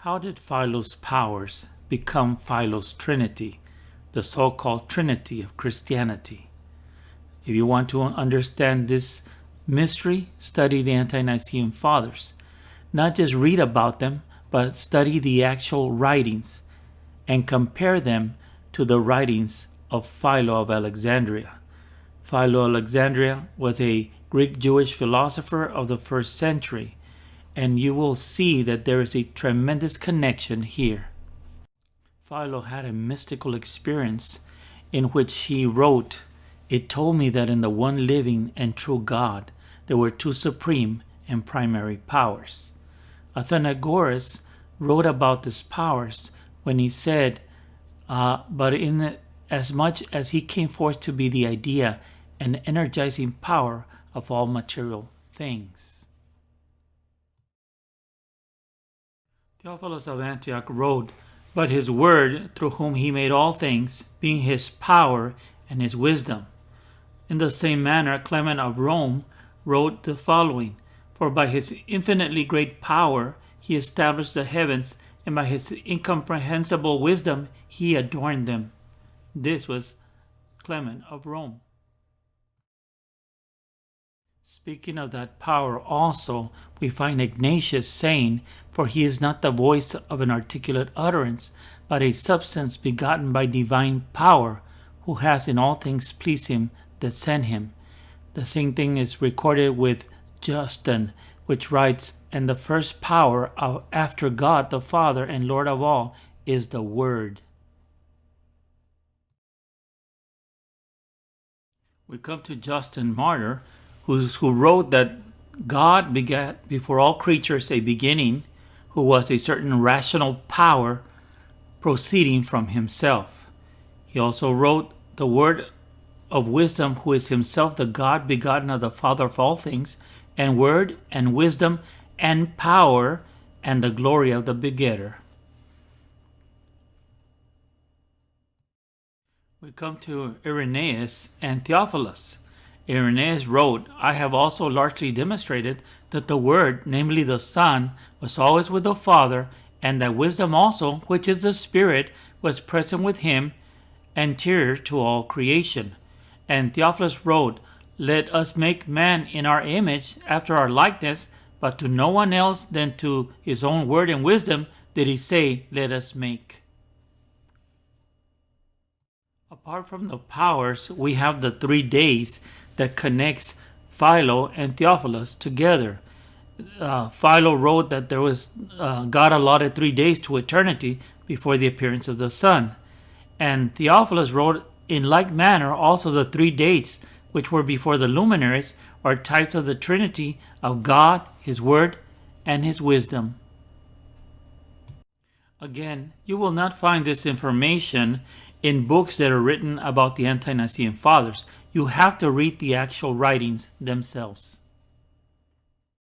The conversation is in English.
How did Philo's powers become Philo's Trinity, the so-called Trinity of Christianity? If you want to understand this mystery, study the Ante-Nicene Fathers. Not just read about them, but study the actual writings and compare them to the writings of Philo of Alexandria. Philo of Alexandria was a Greek Jewish philosopher of the first century, and you will see that there is a tremendous connection here. Philo had a mystical experience in which he wrote, "It told me that in the one living and true God, there were two supreme and primary powers." Athenagoras wrote about these powers when he said, but in as much as he came forth to be the idea and energizing power of all material things. Theophilus of Antioch wrote, "But his word, through whom he made all things, being his power and his wisdom." In the same manner, Clement of Rome wrote the following, "For by his infinitely great power he established the heavens, and by his incomprehensible wisdom he adorned them." This was Clement of Rome. Speaking of that power also, we find Ignatius saying, "For he is not the voice of an articulate utterance, but a substance begotten by divine power, who has in all things pleased him that sent him." The same thing is recorded with Justin, which writes, "And the first power after God the Father and Lord of all is the Word." We come to Justin Martyr, who wrote that God begat before all creatures a beginning, who was a certain rational power proceeding from himself. He also wrote the word of wisdom, who is himself the God begotten of the Father of all things, and word and wisdom and power and the glory of the begetter. We come to Irenaeus and Theophilus. Irenaeus wrote, "I have also largely demonstrated that the Word, namely the Son, was always with the Father, and that wisdom also, which is the Spirit, was present with him, anterior to all creation." And Theophilus wrote, "Let us make man in our image, after our likeness, but to no one else than to his own word and wisdom did he say, let us make." Apart from the powers, we have the 3 days that connects Philo and Theophilus together. Philo wrote that there was God allotted 3 days to eternity before the appearance of the Son. And Theophilus wrote in like manner also the 3 days which were before the luminaries are types of the Trinity of God, His Word, and His wisdom. Again, you will not find this information in books that are written about the Ante-Nicene Fathers. You have to read the actual writings themselves.